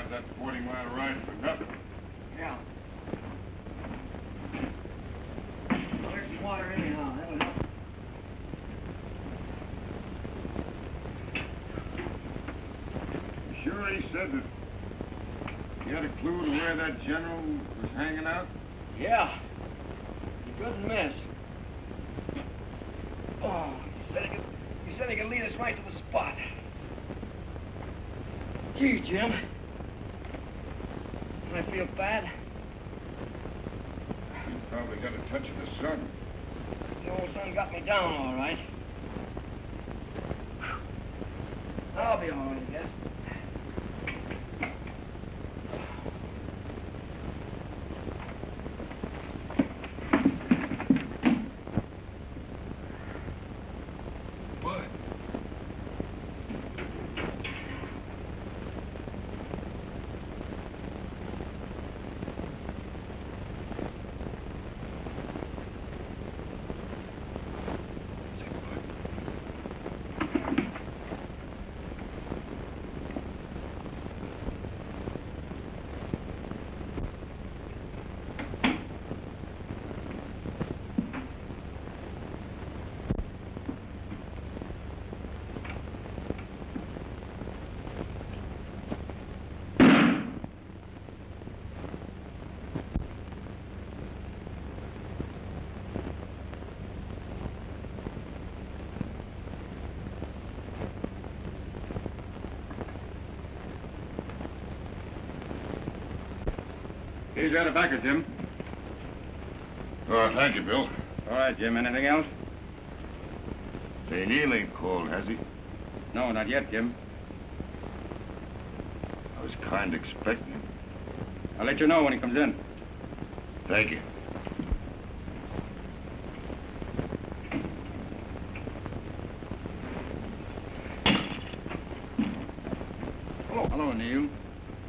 That 40-mile ride for nothing. Yeah. Well, there's some water anyhow. That would help. You sure he said that he had a clue to where that general was hanging out? Yeah. He couldn't miss. Oh, he said he could lead us right to the spot. Gee, Jim. I feel bad. You probably got a touch of the sun. The old sun got me down all right. I'll be all right, I guess. He's got a backer, Jim. Oh, thank you, Bill. All right, Jim. Anything else? Say, Neil ain't called, has he? No, not yet, Jim. I was kind of expecting him. I'll let you know when he comes in. Thank you. Hello, Neil.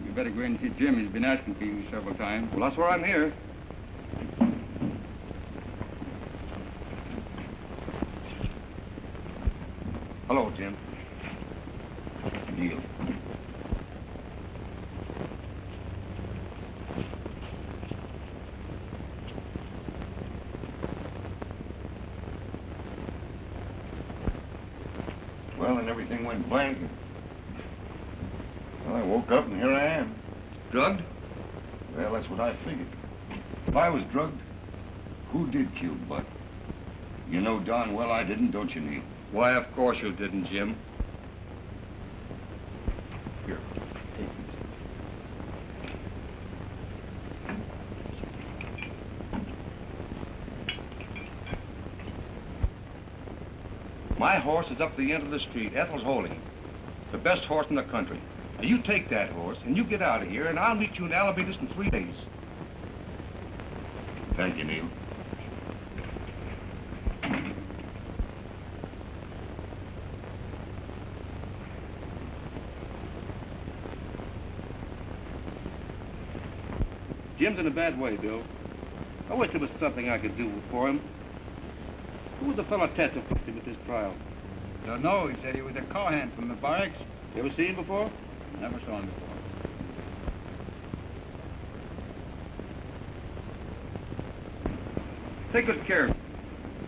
You better go in and see Jim. He's been asking for you several times. Well, that's why I'm here. Hello, Jim. Neil. Well, and everything went blank. Well, I woke up and here I am. Drugged? Well, that's what I figured. If I was drugged, who did kill Bud? You know darn well I didn't, don't you, Neil? Why, of course you didn't, Jim. Here, take this. My horse is up the end of the street. Ethel's holding him. The best horse in the country. Now, you take that horse, and you get out of here, and I'll meet you in Alabatus in 3 days. Thank you, Neil. Jim's in a bad way, Bill. I wish there was something I could do for him. Who was the fellow Ted that pushed him at this trial? Don't know. He said he was a car hand from the barracks. You ever seen him before? Never saw him before. Take good care of him.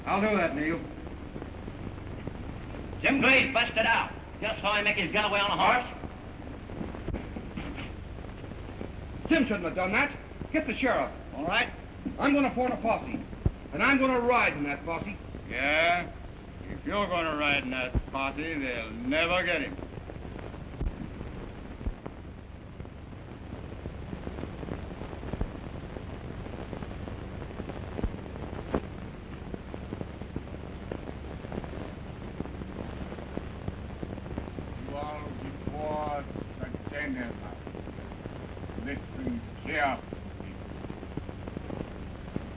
I'll do that, Neil. Jim Gray's busted out. Just saw him make his getaway on a horse. Tim shouldn't have done that. Get the sheriff. All right? I'm going to form a posse. And I'm going to ride in that posse. Yeah? If you're going to ride in that posse, they'll never get him. You are before the general. Listen carefully.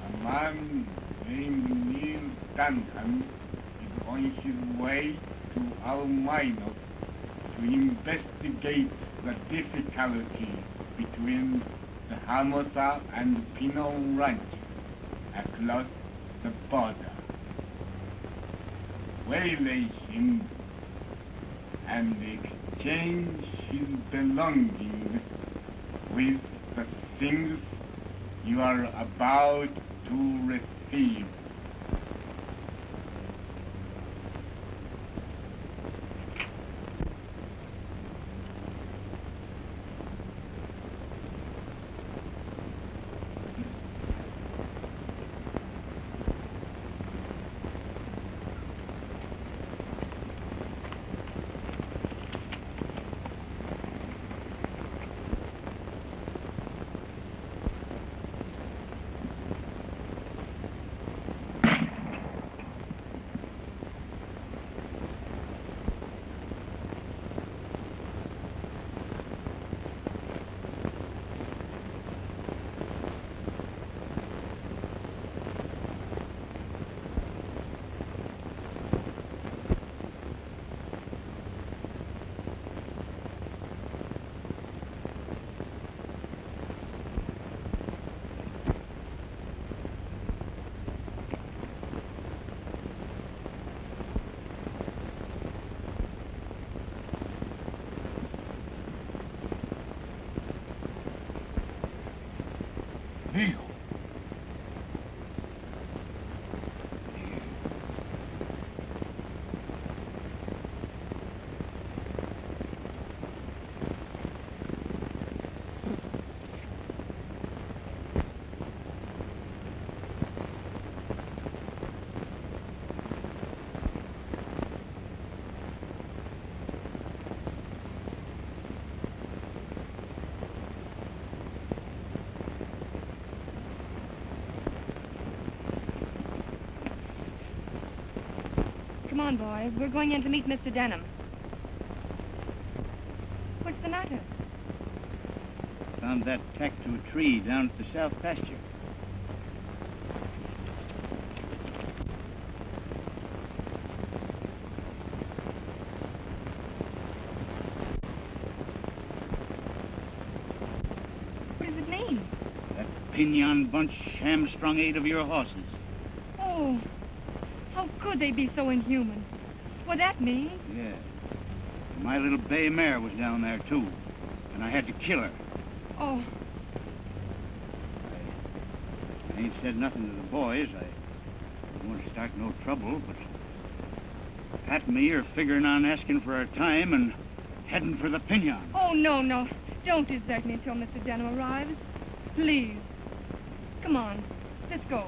A man named Neil Duncan is on his way to Alminos to investigate the difficulty between the Hermosa and Pino Ranch across the border. Waylay him and exchange his belongings with the things you are about to receive. Neil. Come on, boys. We're going in to meet Mr. Denham. What's the matter? Found that tacked to a tree down at the south pasture. What does it mean? That Pinion bunch hamstrung 8 of your horses. Oh, how could they be so inhuman? What that means? Yeah. My little bay mare was down there, too. And I had to kill her. Oh, I ain't said nothing to the boys. I don't want to start no trouble, but Pat and me are figuring on asking for our time and heading for the Pinion. oh, no. Don't desert me until Mr. Denham arrives. Please. Come on. Let's go.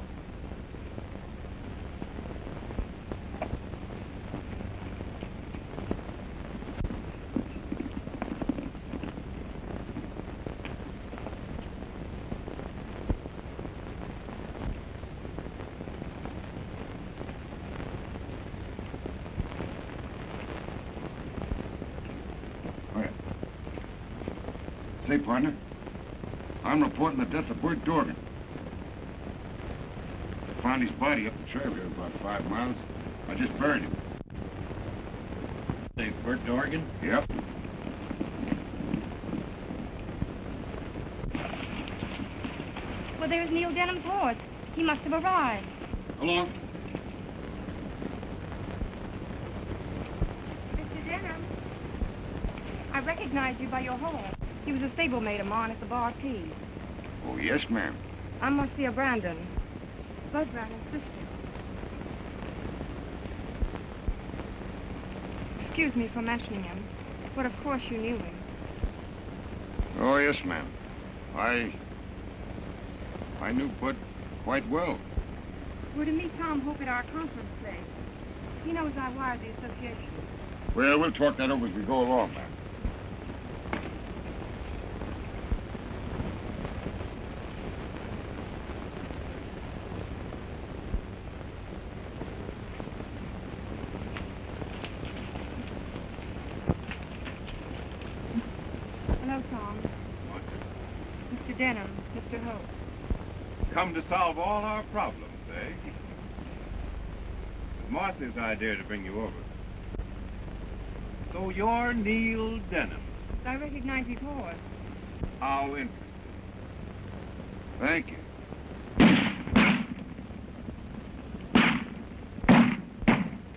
Say, partner, I'm reporting the death of Bert Dorgan. I found his body up the trail here about 5 miles. I just buried him. Say, Bert Dorgan? Yep. Well, there's Neil Denham's horse. He must have arrived. Along. Mr. Denham, I recognize you by your horse. He was a stablemate of mine at the Bar Keys. Oh, yes, ma'am. I'm Marcia Brandon. Buzz Brandon's sister. Excuse me for mentioning him, but of course you knew him. Oh, yes, ma'am. I knew Bud quite well. We're to meet Tom Hope at our conference place. He knows I wired the association. Well, we'll talk that over as we go along, ma'am. Hello, Tom. Mr. Denham, Mr. Hope. Come to solve all our problems, eh? It was Marcy's idea to bring you over. So you're Neil Denham. I recognize his horse. How interesting. Thank you.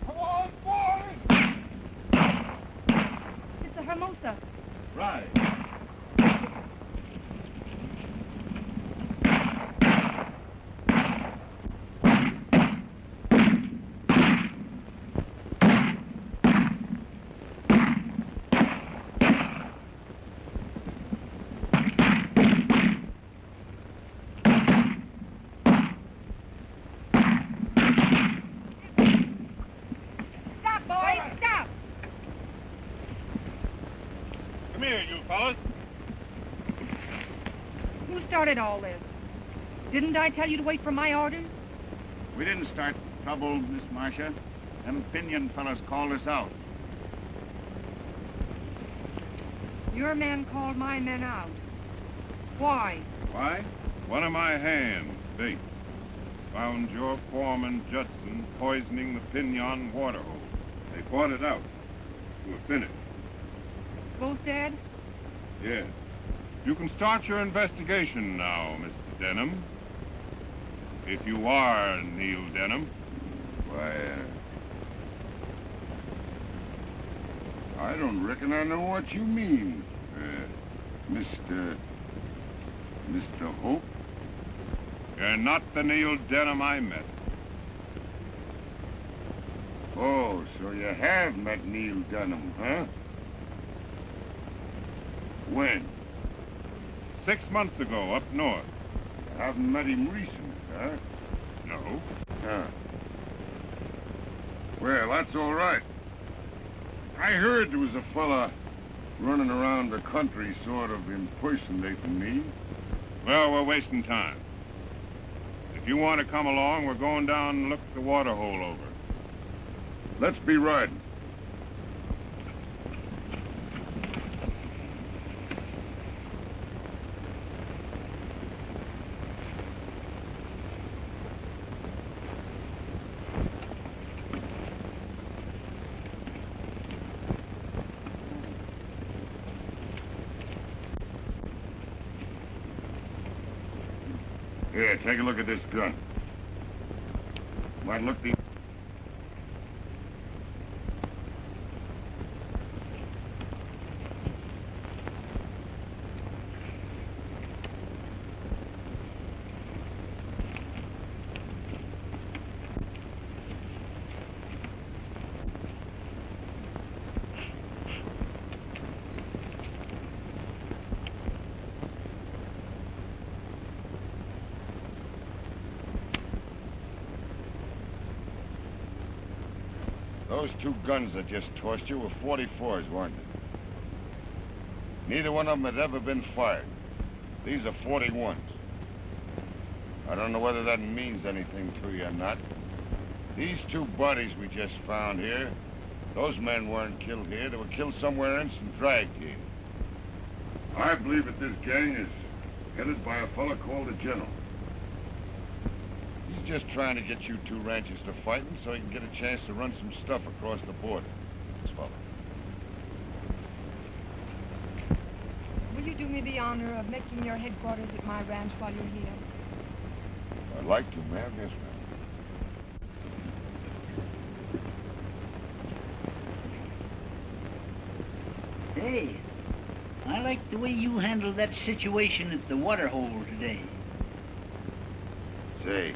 Come on, boys! It's a Hermosa. Right. Stop, boys! Stop! Come here, you fellas. Who started all this? Didn't I tell you to wait for my orders? We didn't start trouble, Miss Marcia. Them Pinion fellas called us out. Your men called my men out. Why? Why? One of my hands, Bates, found your foreman, Judson, poisoning the Pinion water hole. They fought it out to a finish. Both dead? Yes. You can start your investigation now, Mr. Denham. If you are Neil Denham. Why, I don't reckon I know what you mean, Mr. Hope. You're not the Neil Denham I met. Oh, so you have met Neil Denham, huh? When? 6 months ago, up north. You haven't met him recent, huh? No. Huh. Well, that's all right. I heard there was a fella running around the country sort of impersonating me. Well, we're wasting time. If you want to come along, we're going down and look the water hole over. Let's be riding. Here, take a look at this gun. Might look the... Those two guns that just tossed you were 44s, weren't they? Neither one of them had ever been fired. These are 41s. I don't know whether that means anything to you or not. These two bodies we just found here, those men weren't killed here. They were killed somewhere else and dragged here. I believe that this gang is headed by a fella called the General. He's just trying to get you two ranchers to fighting so he can get a chance to run some stuff across the border. This fella. Will you do me the honor of making your headquarters at my ranch while you're here? I'd like to, ma'am. Yes, ma'am. Hey, I like the way you handled that situation at the water hole today. Say,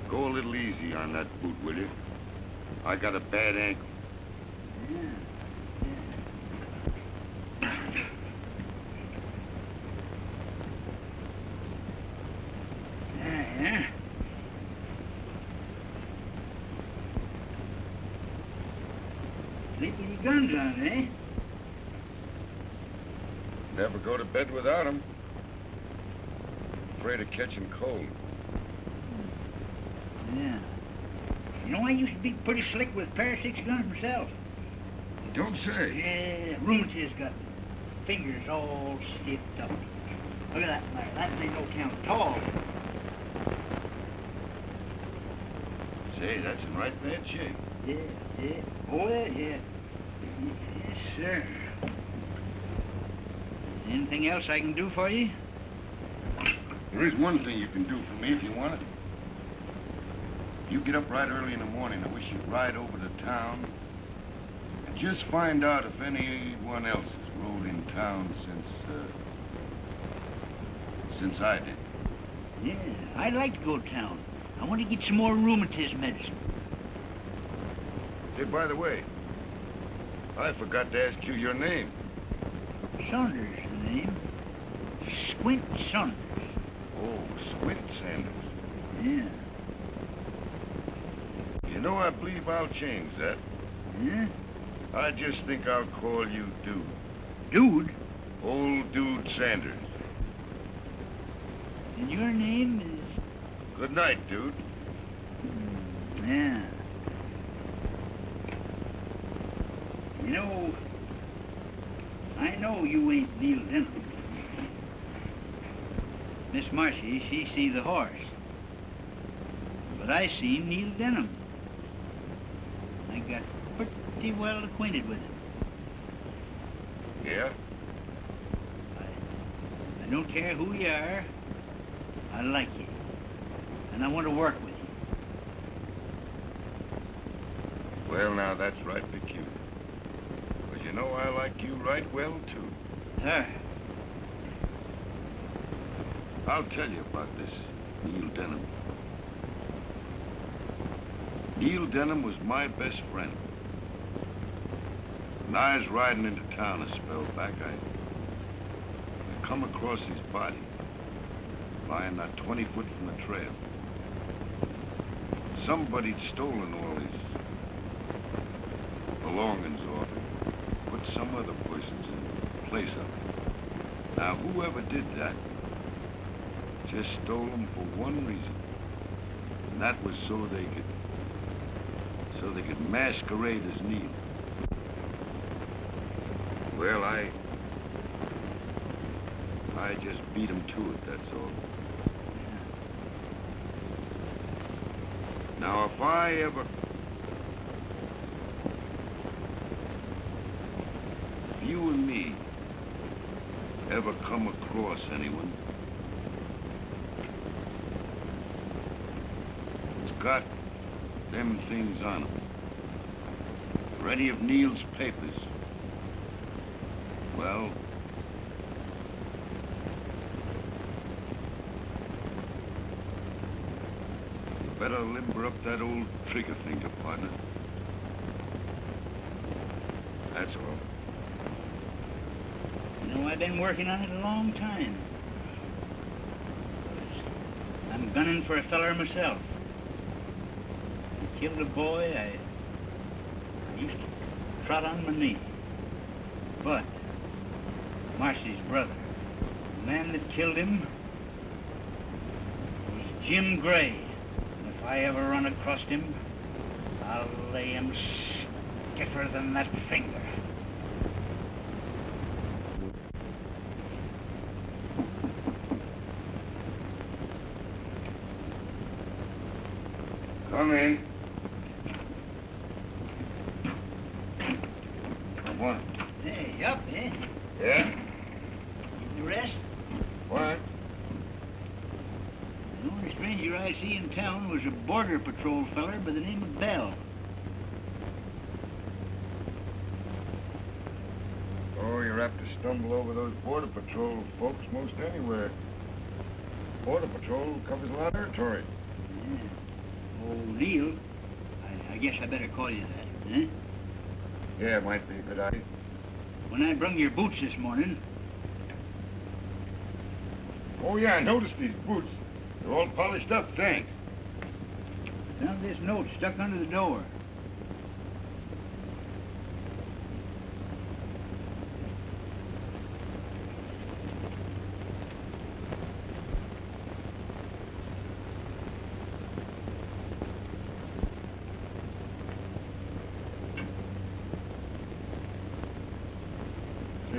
go a little easy on that boot, will you? I got a bad ankle. Sleep with your guns on, eh? Never go to bed without 'em. Afraid of catching cold. Yeah. You know, I used to be pretty slick with a pair of 6 guns myself. You don't say. Yeah, rheumatiz got fingers all stiffed up. Look at that, Larry. That ain't no count at all. Say, that's in right bad shape. Yeah, yeah. Oh, yeah. Yes, sir. Anything else I can do for you? There is one thing you can do for me if you want it. You get up right early in the morning. I wish you'd ride over to town and just find out if anyone else has rode in town since I did. Yeah, I'd like to go to town. I want to get some more rheumatism medicine. Say, by the way, I forgot to ask you your name. Saunders, the name. Squint Saunders. Oh, Squint Sanders. Yeah. You know, I believe I'll change that. Yeah? I just think I'll call you Dude. Dude? Old Dude Sanders. And your name is... Good night, Dude. Yeah. You know, I know you ain't Neil Denham. Miss Marcy, she see the horse. But I seen Neil Denham. I got pretty well acquainted with him. Yeah? I don't care who you are. I like you. And I want to work with you. Well, now, that's right peculiar. But you know, I like you right well, too. Sir. I'll tell you about this Neil Denham. Neil Denham was my best friend. When I was riding into town a spell back, I come across his body, lying not 20 foot from the trail. Somebody'd stolen all his belongings off him, put some other persons in place of it. Now, whoever did that just stole them for one reason, and that was so they could masquerade as Neil. Well, I just beat him to it, that's all. Now, if I ever... If you and me ever come across anyone that's got them things on them, or any of Neil's papers, well, you better limber up that old trigger finger, partner. That's all. You know, I've been working on it a long time. I'm gunning for a feller myself. I killed a boy, I used to trot on my knee. But Marcy's brother, the man that killed him, was Jim Gray. And if I ever run across him, I'll lay him stiffer than that finger. Come in. Come on. Hey, up, eh? Yeah? Getting a rest? What? The only stranger I see in town was a border patrol feller by the name of Bell. Oh, you're apt to stumble over those Border Patrol folks most anywhere. Border Patrol covers a lot of territory. Yeah. Oh, Neil, I guess I better call you that, eh? Yeah, it might be a good idea. When I brung your boots this morning... Oh, yeah, I noticed these boots. They're all polished up, thanks. Found this note stuck under the door.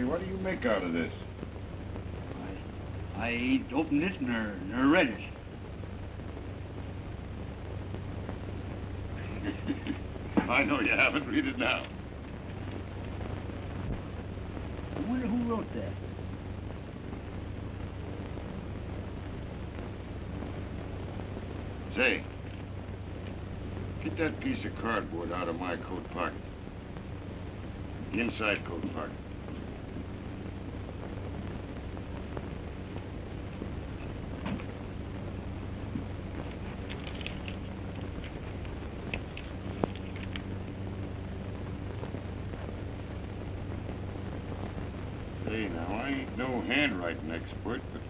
what do you make out of this? I ain't opened it nor read it. I know you haven't. Read it now. I wonder who wrote that. Say, get that piece of cardboard out of my coat pocket. The inside coat pocket. Say, now, I ain't no handwriting expert, but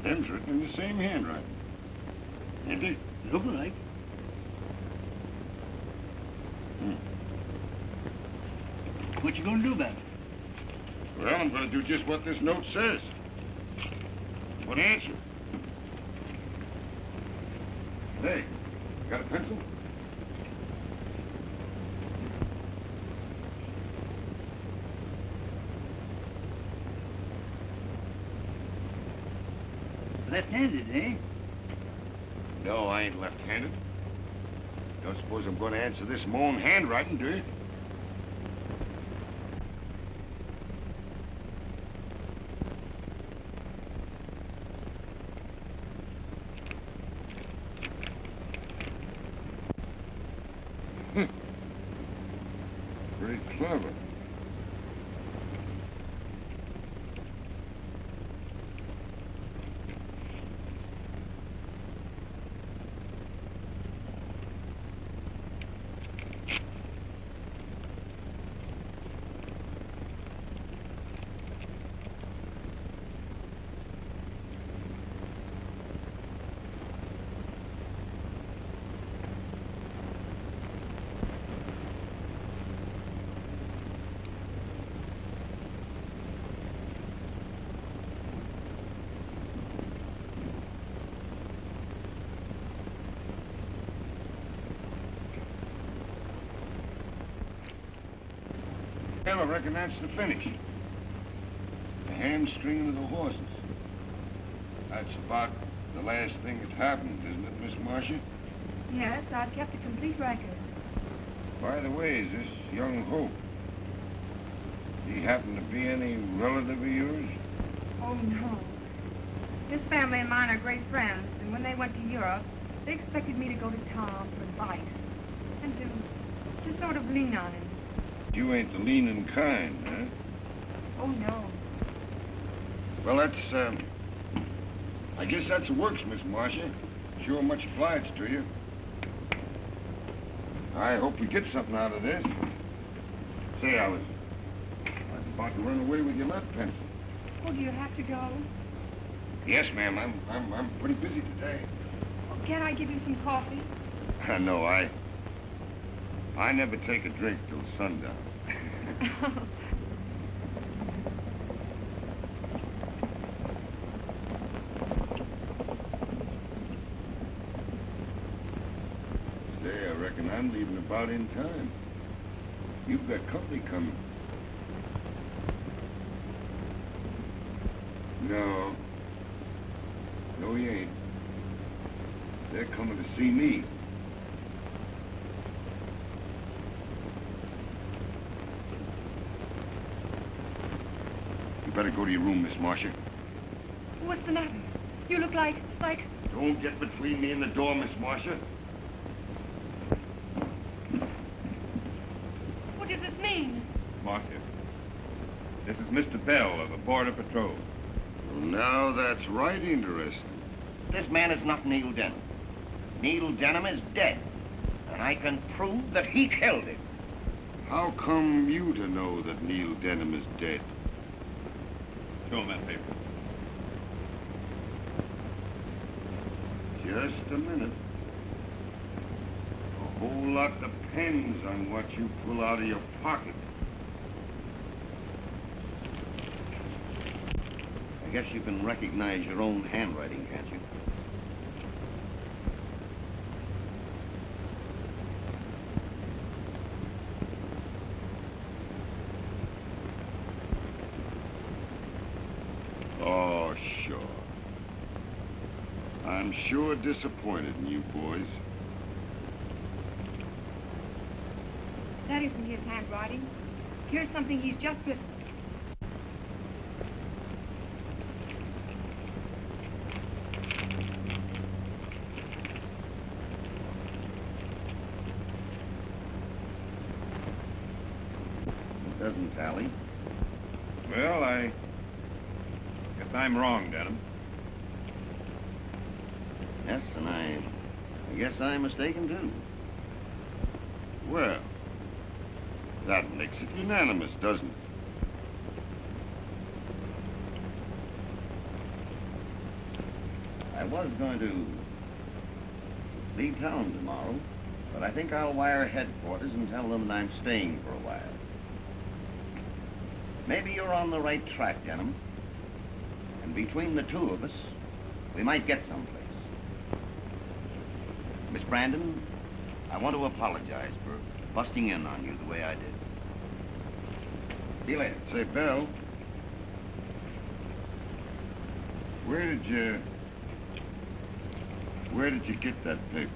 them's written in the same handwriting. Ain't they? Look alike. What you gonna do about it? Well, I'm gonna do just what this note says. What answer? Hey, got a pencil? Left-handed, eh? No, I ain't left-handed. Don't suppose I'm going to answer this in my own handwriting, do you? Pretty clever. Well, I reckon that's the finish. The hamstringing of the horses. That's about the last thing that happened, isn't it, Miss Marcia? Yes, I've kept a complete record. By the way, is this young Hope? He happen to be any relative of yours? Oh, no. This family and mine are great friends, and when they went to Europe, they expected me to go to Tom for advice and to sort of lean on him. You ain't the leaning kind, huh? Oh, no. Well, that's, I guess that's the works, Miss Marcia. Sure much obliged to you. I hope we get something out of this. Say, I was about to run away with your left pencil. Oh, do you have to go? Yes, ma'am. I'm pretty busy today. Oh, can't I give you some coffee? No, I never take a drink till sundown. Say, I reckon I'm leaving about in time. You've got company coming. No. No, you ain't. They're coming to see me. You better go to your room, Miss Marcia. What's the matter? You look like... Don't get between me and the door, Miss Marcia. What does this mean? Marcia, this is Mr. Bell of the Border Patrol. Well, now that's right interesting. This man is not Neil Denham. Neil Denham is dead. And I can prove that he killed him. How come you to know that Neil Denham is dead? Show him that paper. Just a minute. A whole lot depends on what you pull out of your pocket. I guess you can recognize your own handwriting, can't you? I'm sure disappointed in you boys. That isn't his handwriting. Here's something he's just written. It doesn't tally. Well, I guess I'm wrong, Denham. Yes, and I guess I'm mistaken, too. Well, that makes it unanimous, doesn't it? I was going to leave town tomorrow, but I think I'll wire headquarters and tell them that I'm staying for a while. Maybe you're on the right track, Denham. And between the two of us, we might get someplace. Miss Brandon, I want to apologize for busting in on you the way I did. See you later. Say, Belle, where did you get that paper?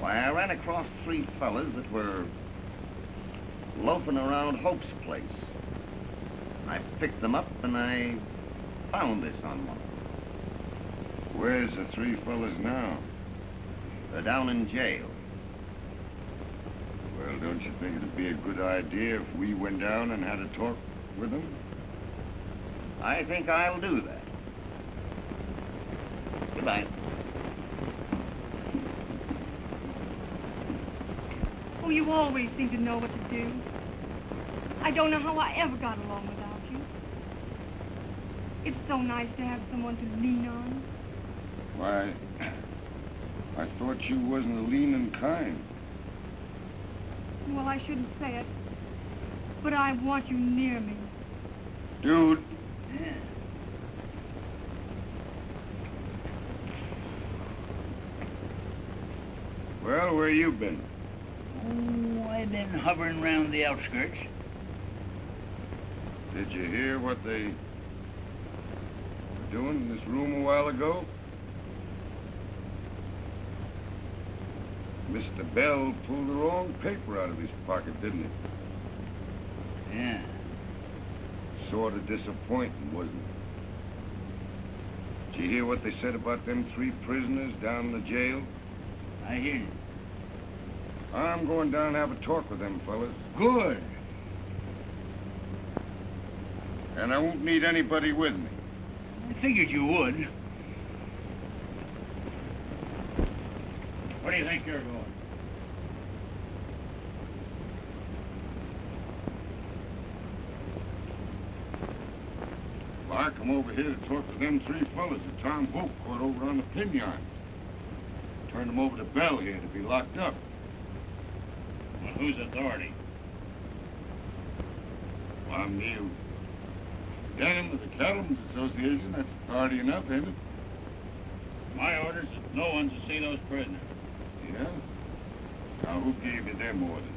Why, I ran across 3 fellas that were loafing around Hope's place. I picked them up and I found this on one of them. Where's the 3 fellas now? They're down in jail. Well, don't you think it'd be a good idea if we went down and had a talk with them? I think I'll do that. Goodbye. Oh, you always seem to know what to do. I don't know how I ever got along without you. It's so nice to have someone to lean on. Why, I thought you wasn't a leaning kind. Well, I shouldn't say it, but I want you near me. Dude. Well, where you been? Oh, I've been hovering around the outskirts. Did you hear what they were doing in this room a while ago? Mr. Bell pulled the wrong paper out of his pocket, didn't he? Yeah. Sort of disappointing, wasn't it? Did you hear what they said about them 3 prisoners down in the jail? I hear you. I'm going down and have a talk with them fellas. Good. And I won't need anybody with me. I figured you would. Where do you think you're going? Well, I come over here to talk to them 3 fellas that Tom Hope caught over on the Pinon. Turned them over to Bell here to be locked up. On whose authority? Well, I'm Neil Denham of the Cattlemen's Association. That's authority enough, ain't it? My orders is no one to see those prisoners. Yeah? Now, who gave you them orders?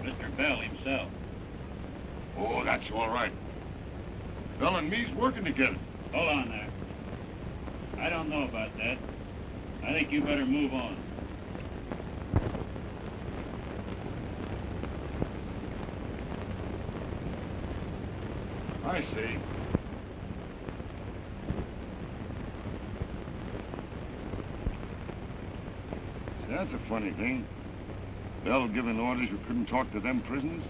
Mr. Bell himself. Oh, that's all right. Bell and me's working together. Hold on there. I don't know about that. I think you better move on. I see. See, that's a funny thing. Bell giving orders you couldn't talk to them prisoners?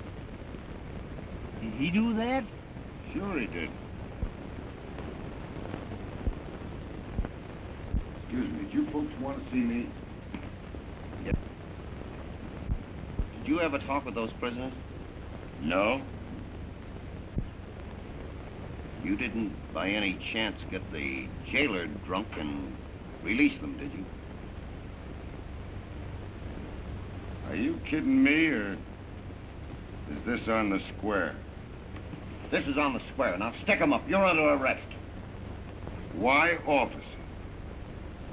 Did he do that? Sure he did. Excuse me, do you folks want to see me? Did you ever talk with those prisoners? No. You didn't, by any chance, get the jailer drunk and release them, did you? Are you kidding me, or is this on the square? This is on the square. Now stick 'em up. You're under arrest. Why, officer?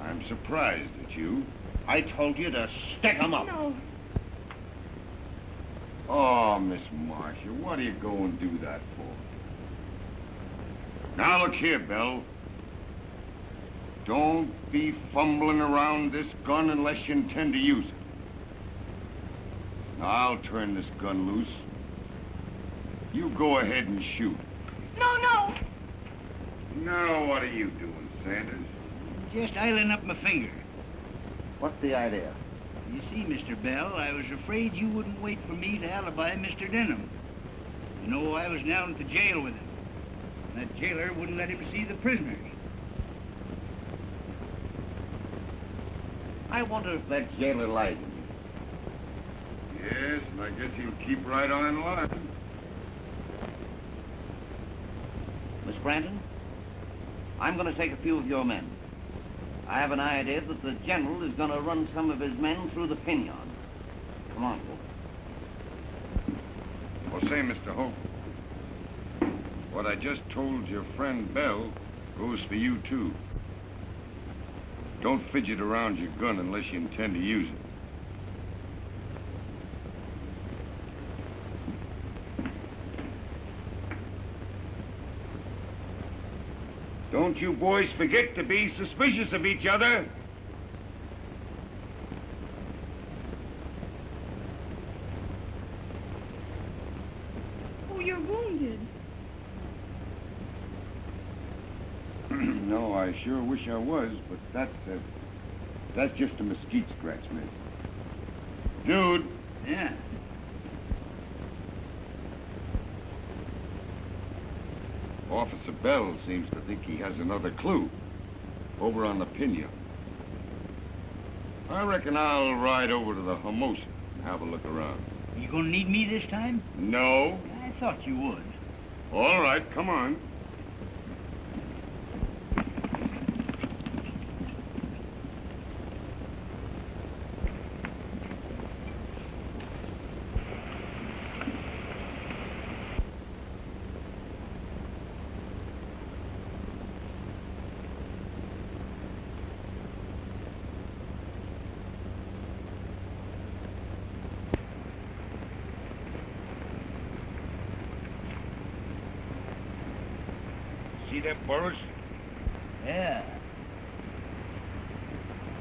I'm surprised at you. I told you to stick 'em up. No. Oh, Miss Marcia, what are you going to do that for? Now, look here, Bell. Don't be fumbling around this gun unless you intend to use it. Now, I'll turn this gun loose. You go ahead and shoot. No, no. Now, what are you doing, Sanders? Just idling up my finger. What's the idea? You see, Mr. Bell, I was afraid you wouldn't wait for me to alibi Mr. Denham. You know, I was down at the jail with him. And that jailer wouldn't let him see the prisoners. I wonder if that jailer lied to me. Yes, and I guess he'll keep right on in line. Miss Brandon, I'm going to take a few of your men. I have an idea that the general is going to run some of his men through the Pinon. Come on, boy. Well, say, Mr. Hope, what I just told your friend Bell goes for you, too. Don't fidget around your gun unless you intend to use it. Don't you boys forget to be suspicious of each other. Oh, you're wounded. No, I sure wish I was, but that's just a mesquite scratch, miss. Dude. Yeah. Officer Bell seems to think he has another clue over on the Pinon. I reckon I'll ride over to the Hermosa and have a look around. You gonna need me this time? No. I thought you would. All right, come on. See them burros? Yeah.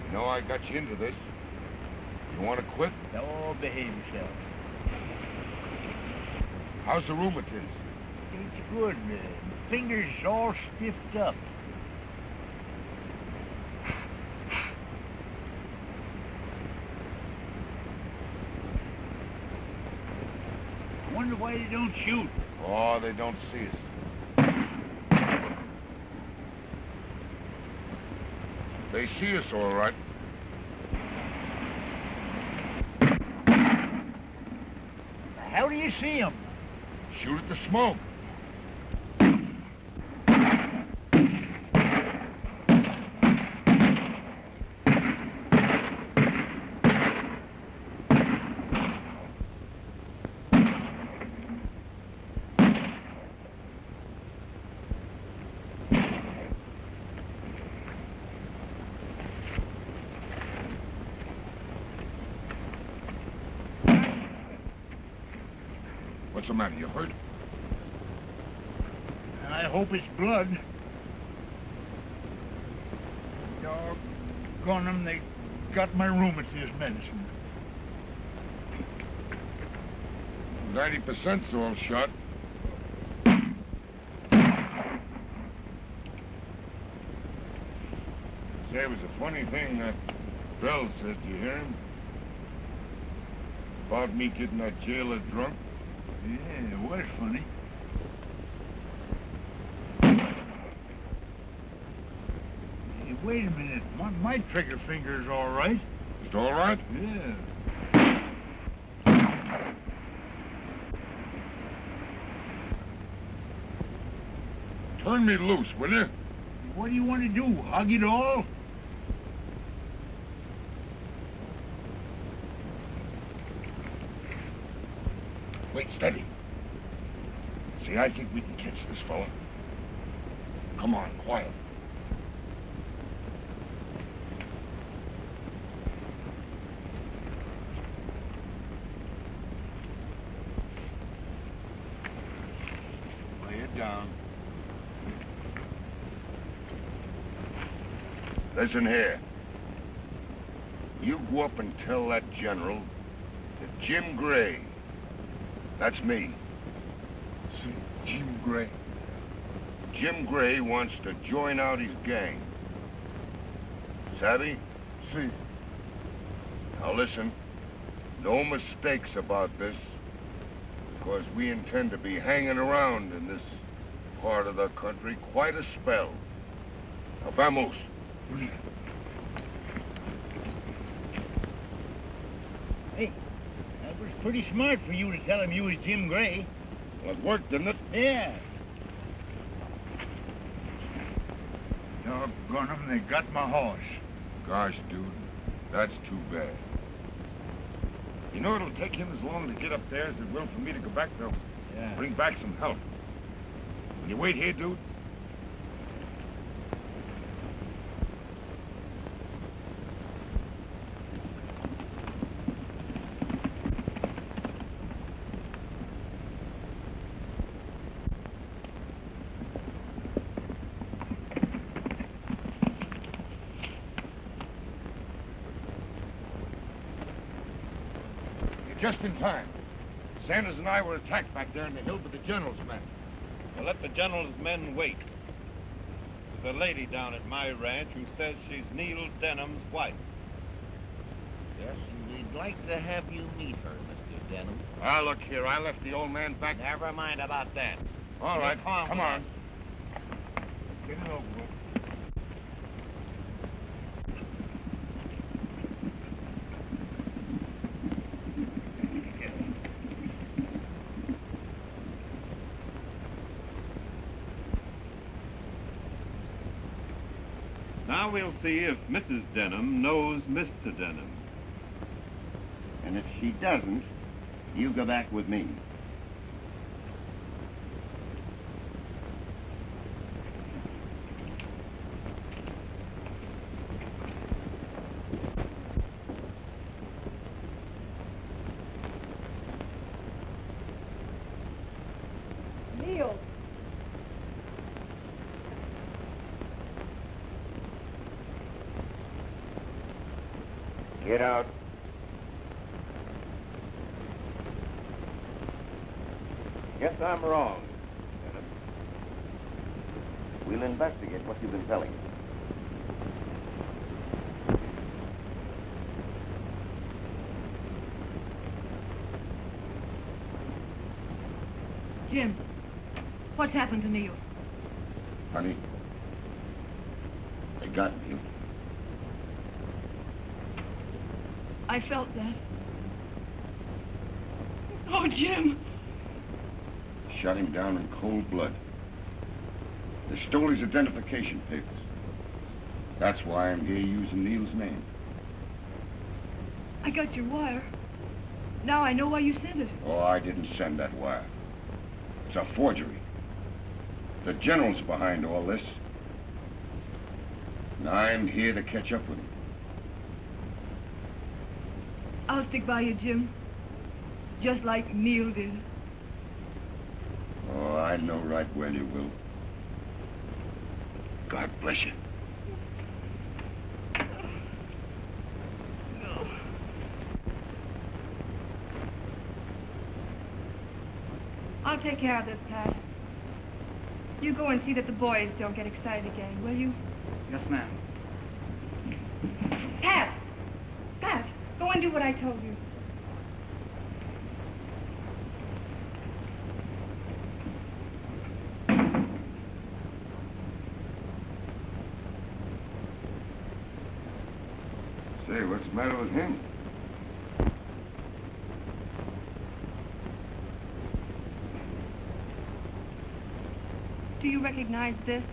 You know I got you into this. You want to quit? Oh, behave yourself. How's the rheumatism? It's good. My fingers all stiffed up. I wonder why they don't shoot. Oh, they don't see us. They see us all right. How do you see them? Shoot at the smoke. What's the matter? You hurt? I hope it's blood. Doggone them, they got my rheumatism medicine. 90%'s all shot. Say, it was a funny thing that Bell said. Did you hear him? About me getting that jailer drunk. Yeah, it was funny. Hey, wait a minute. My trigger finger's all right. It's all right? Yeah. Turn me loose, will you? What do you want to do? Hug it all? Wait, steady. See, I think we can catch this fella. Come on, quiet. Lay it down. Listen here. You go up and tell that general that Jim Gray, that's me. See, Jim Gray. Jim Gray wants to join out his gang. Savvy? See. Now listen, no mistakes about this, because we intend to be hanging around in this part of the country quite a spell. Now, vamos. Hey, that was pretty smart for you to tell him you was Jim Gray. Well, it worked, didn't it? Yeah. Doggone them, they got my horse. Gosh, dude, that's too bad. You know it'll take him as long to get up there as it will for me to go back to bring back some help. Will you wait here, dude? Just in time. Sanders and I were attacked back there in the hill by the general's men. Well, let the general's men wait. There's a lady down at my ranch who says she's Neil Denham's wife. Yes, and we'd like to have you meet her, Mr. Denham. Ah, look here, I left the old man back... Never mind about that. All right, come on. Get it over with. Now we'll see if Mrs. Denham knows Mr. Denham. And if she doesn't, you go back with me. Neil. Get out. Guess I'm wrong, Denham. We'll investigate what you've been telling us. Jim, what's happened to Neil? Honey, they got me. I felt that. Oh, Jim! Shot him down in cold blood. They stole his identification papers. That's why I'm here using Neil's name. I got your wire. Now I know why you sent it. Oh, I didn't send that wire. It's a forgery. The general's behind all this. And I'm here to catch up with him. I'll stick by you, Jim. Just like Neil did. Oh, I know right well you will. God bless you. No. I'll take care of this, Pat. You go and see that the boys don't get excited again, will you? Yes, ma'am. Pat! Pat, go and do what I told you. Say, what's the matter with him? Do you recognize this?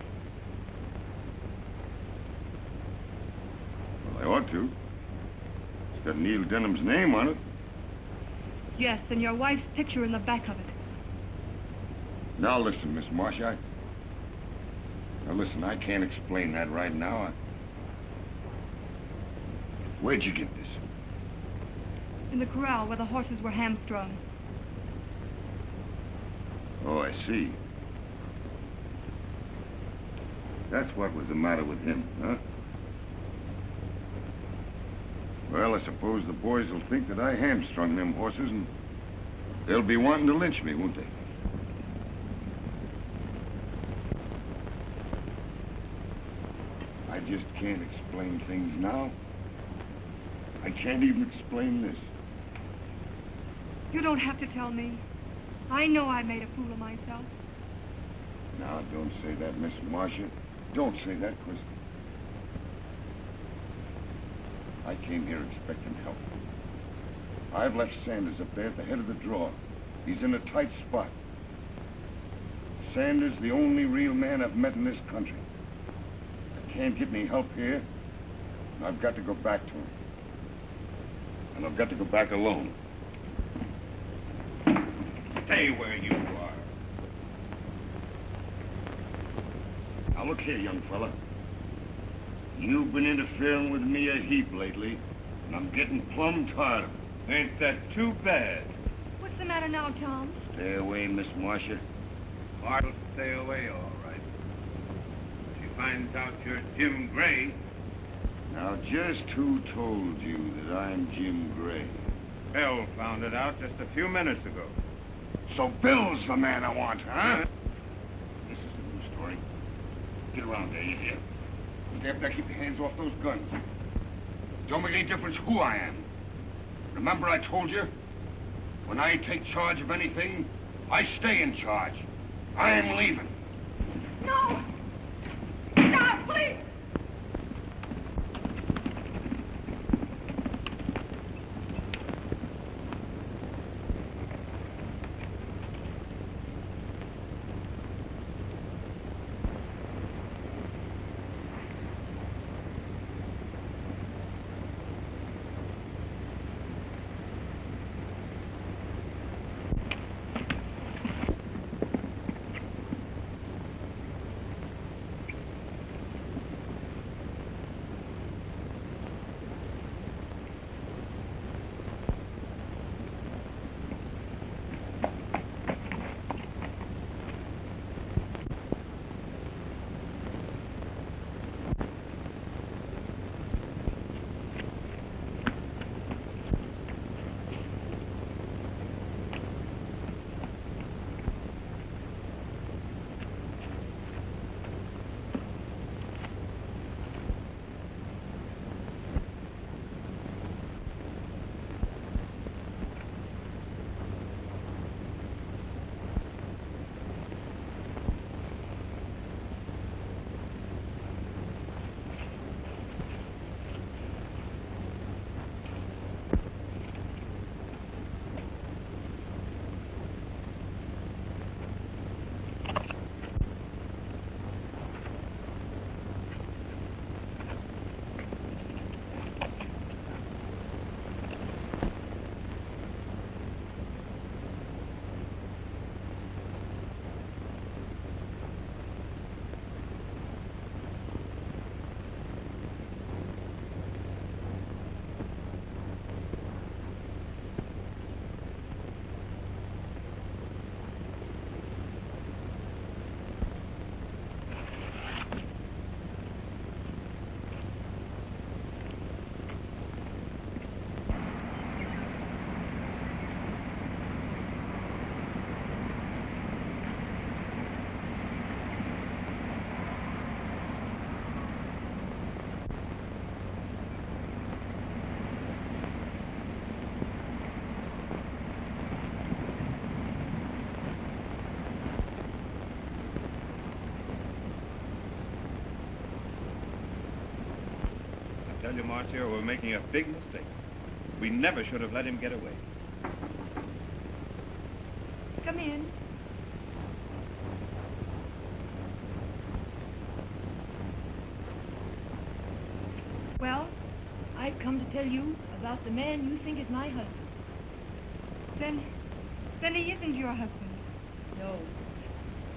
Well, I ought to. It's got Neil Denham's name on it. Yes, and your wife's picture in the back of it. Now listen, Miss Marsh, Now listen, I can't explain that right now. Where'd you get this? In the corral where the horses were hamstrung. Oh, I see. That's what was the matter with him, huh? Well, I suppose the boys will think that I hamstrung them horses, and they'll be wanting to lynch me, won't they? I just can't explain things now. I can't even explain this. You don't have to tell me. I know I made a fool of myself. Now, don't say that, Miss Marcia. Don't say that, Chris. I came here expecting help. I've left Sanders up there at the head of the draw. He's in a tight spot. Sanders, the only real man I've met in this country. I can't get any help here, and I've got to go back to him. And I've got to go back alone. Stay where you are. Now, look here, young fella. You've been interfering with me a heap lately, and I'm getting plumb tired of it. Ain't that too bad? What's the matter now, Tom? Stay away, Miss Marcia. Mart'll stay away, all right. If she finds out you're Jim Gray. Now, just who told you that I'm Jim Gray? Bill found it out just a few minutes ago. So Bill's the man I want, huh? This is a new story. Get around there, you hear? You damn better keep your hands off those guns. Don't make any difference who I am. Remember I told you? When I take charge of anything, I stay in charge. I am leaving. No! Stop, please! I tell you, Marcia, we're making a big mistake. We never should have let him get away. Come in. Well, I've come to tell you about the man you think is my husband. Then he isn't your husband. No.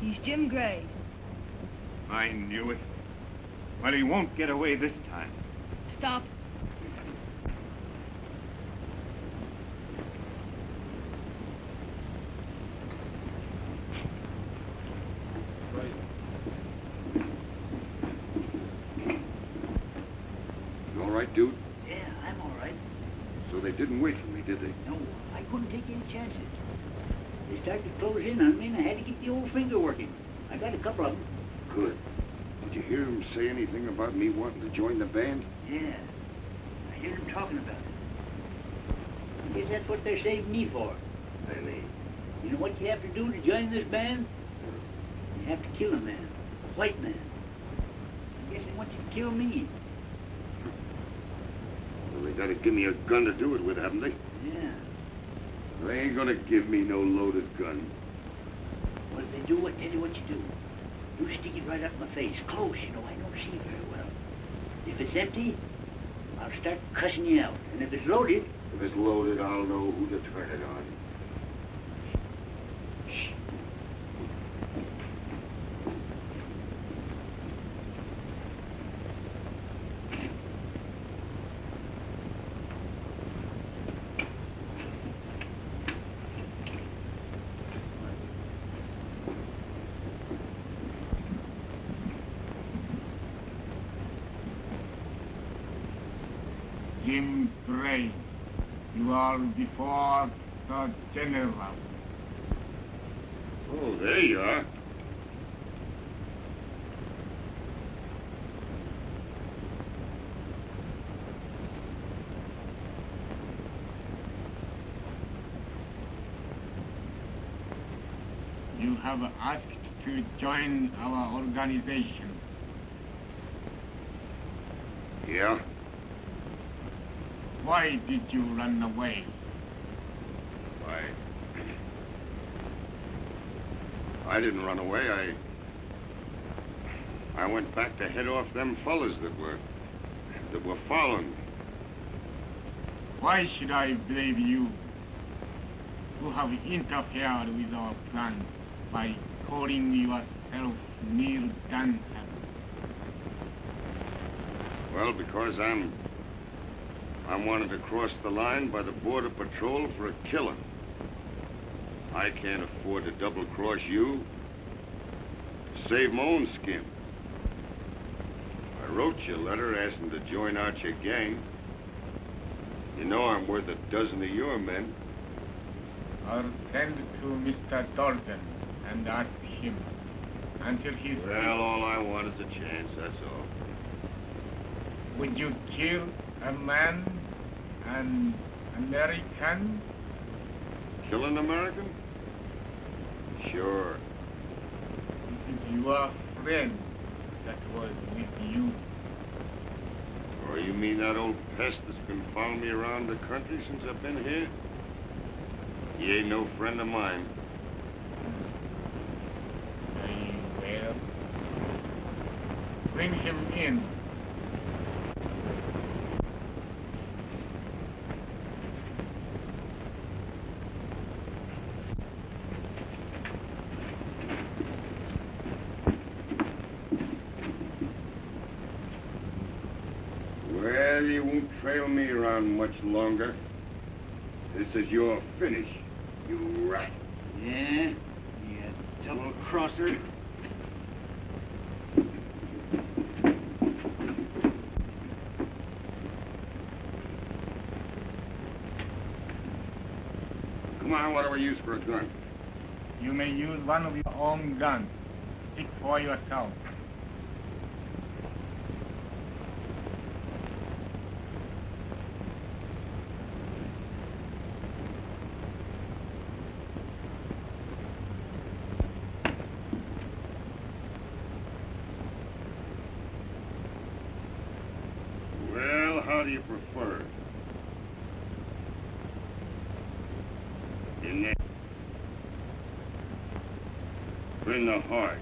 He's Jim Gray. I knew it. Well, he won't get away this time. Stop. You all right, dude? Yeah, I'm all right. So they didn't wait for me, did they? No, I couldn't take any chances. They started to close in on me, and I had to get the old finger working. I got a couple of them. Good. Did you hear him say anything about me wanting to join the band? Yeah, I hear them talking about it. I guess that's what they're saving me for. Really? You know what you have to do to join this band? You have to kill a man, a white man. I guess they want you to kill me. Well, they gotta give me a gun to do it with, haven't they? Yeah. They ain't gonna give me no loaded gun. Well, if they do, I tell you what you do. You stick it right up my face, close, you know, I don't see very well. If it's empty, I'll start cussing you out. And if it's loaded... If it's loaded, I'll know who to turn it on. Shh. Jim Gray, you are before the general. Oh, there you are. You have asked to join our organization. Yeah? Why did you run away? I didn't run away. I went back to head off them fellas that were following me. Why should I blame you, who have interfered with our plan by calling yourself Neil Dunham? Well, because I'm wanted to cross the line by the Border Patrol for a killing. I can't afford to double-cross you. To save my own skin. I wrote you a letter asking to join out your gang. You know I'm worth a dozen of your men. I'll send to Mr. Dalton and ask him until he's... Well, all I want is a chance, that's all. Would you kill a man, an American? Kill an American? Sure. This is your friend that was with you. Or you mean that old pest that's been following me around the country since I've been here? He ain't no friend of mine. Very well. Bring him in. Well, you won't trail me around much longer. This is your finish, you rat. Yeah? You double-crosser. Come on, what do we use for a gun? You may use one of your own guns. Speak for yourself. Well, how do you prefer? In the heart.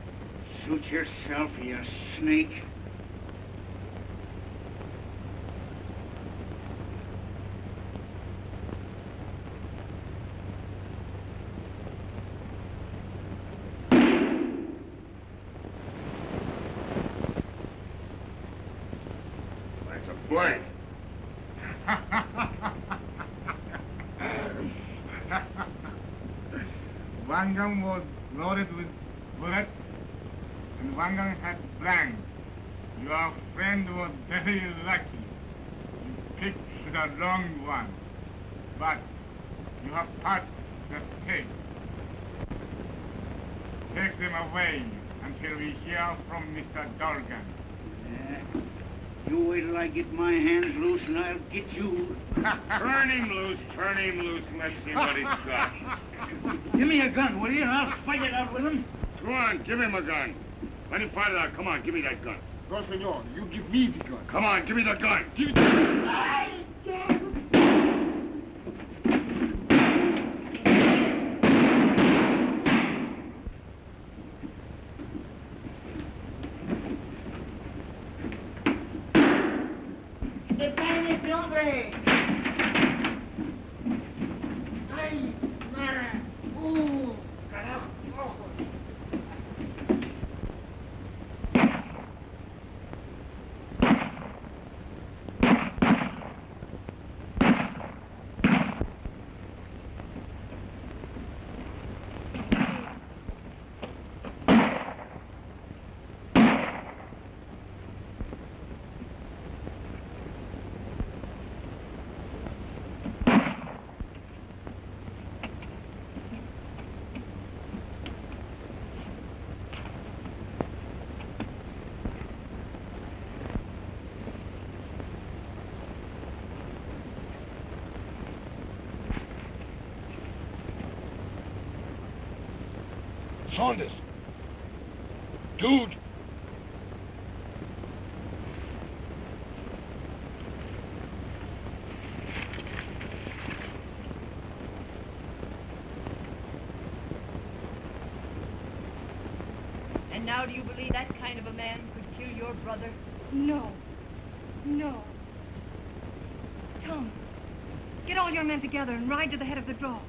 Suit yourself, you snake. That's a blank. One gun was loaded with bullets, and one gun had blank. Your friend was very lucky. You picked the wrong one. But you have passed the stake. Take them away until we hear from Mr. Dorgan. Yeah. You wait till I get my hands loose and I'll get you. Turn him loose, let's see what he's got. Give me a gun, will you, and I'll fight it out with him. Go on, give him a gun. Let him fight it out. Come on, give me that gun. No, senor, you give me the gun. Come on, give me the gun. Give it to me. ¡Detén hombre! ¡Ay, Mara! ¡Carajo, ojos! Saunders. Dude. And now do you believe that kind of a man could kill your brother? No. No. Tom, get all your men together and ride to the head of the draw.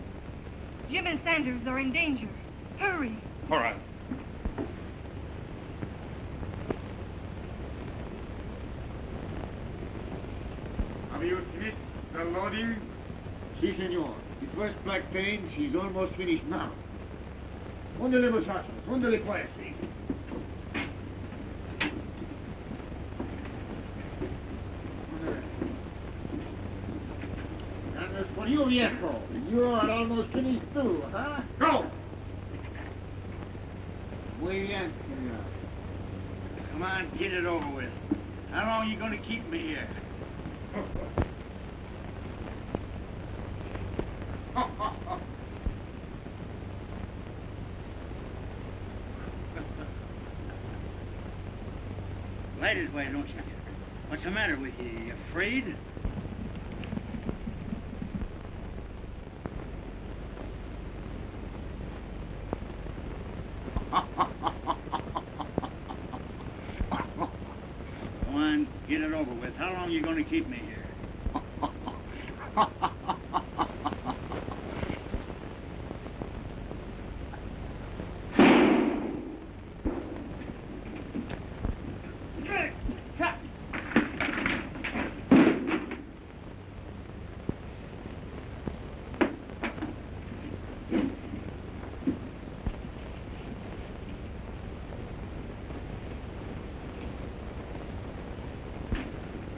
Jim and Sanders are in danger. Hurry. All right. Have you finished the loading? Si, senor. The first black paint, she's almost finished now. Óndele, muchachos. Óndele, quietly. And as for you, viejo, you are almost finished too, huh? Go! Muy bien, senor. Come on, get it over with. How long are you going to keep me here? Light his way, don't you? What's the matter with you? You afraid? Come on, get it over with. How long are you going to keep me here?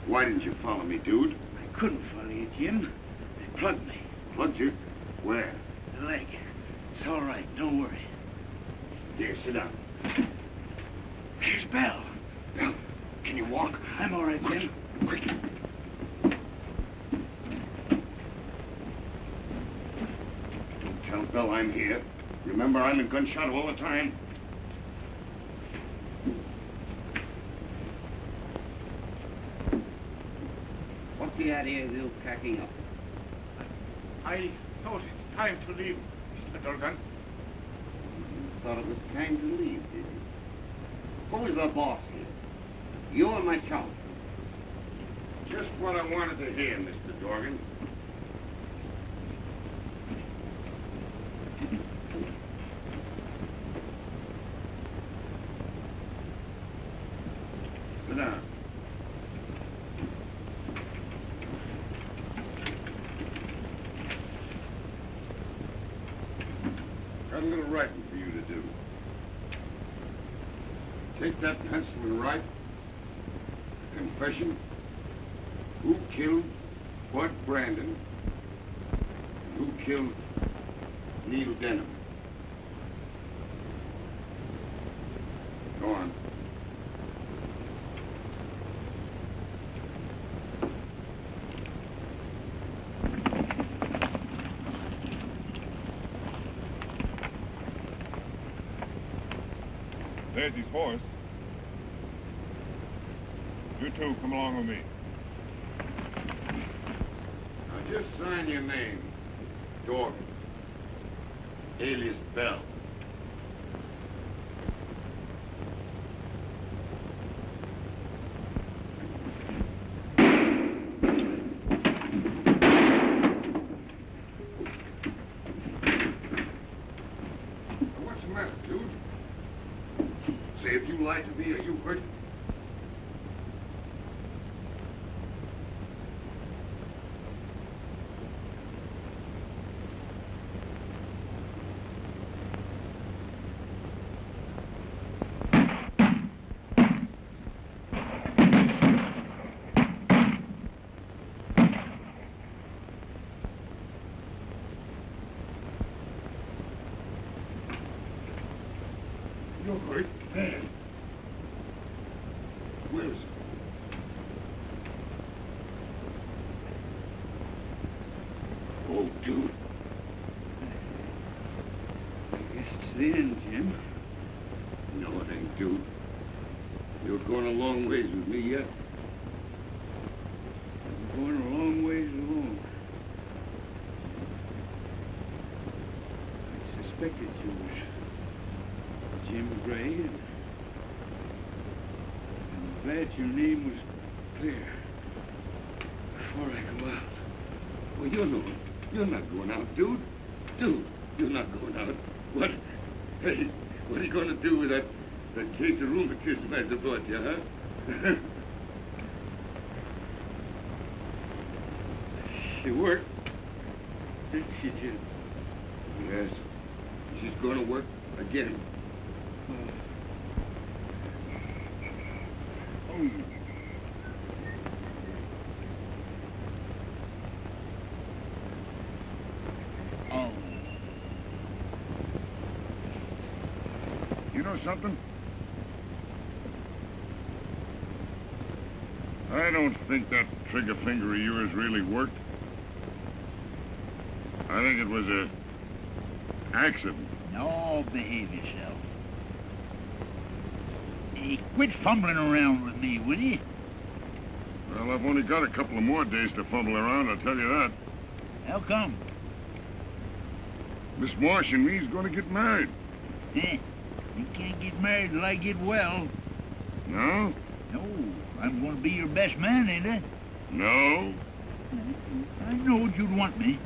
Why didn't you follow me, dude? I couldn't follow you, Jim. They plugged me. Plugged you? Where? The leg. It's all right. Don't worry. Here, sit down. Here's Bell. Bell, can you walk? I'm all right, Jim. Quick. Don't tell Bell I'm here. Remember, I'm in gunshot all the time. What's the idea of you packing up? I thought it's time to leave, Mr. Dorgan. You thought it was time to leave, did you? Who's the boss here? You or myself? Just what I wanted to hear, Mr. Dorgan. Sit down. Got a little writing for you to do. Take that pencil and write a confession. Who killed Bud Brandon. Who killed Neil Denham? Go on. There's his horse. You two, come along with me. Now just sign your name. Dorgan. Alias Bell. What's the matter, dude? Say, if you lied to me, are you hurt? You're hurt bad. Where is it? Oh, dude. I guess it's the end, Jim. No, it ain't, dude. You're going a long ways with me yet. I'm going a long ways alone. I suspected you was Jim Gray, and I'm glad your name was clear before I go out. Well, you're not going out, dude. Dude, you're not going out. What? Hey, what are you going to do with that case of rheumatism I brought you, huh? She worked, didn't she, Jim? Yes. She's going to work again. Oh. Oh. You know something? I don't think that trigger finger of yours really worked. I think it was a accident. No, behave yourself. Hey, quit fumbling around with me, will you? Well, I've only got a couple of more days to fumble around, I'll tell you that. How come? Miss Marsh and me's going to get married. Heh. You can't get married till I get well. No? No, I'm going to be your best man, ain't I? No? I knowed you'd want me.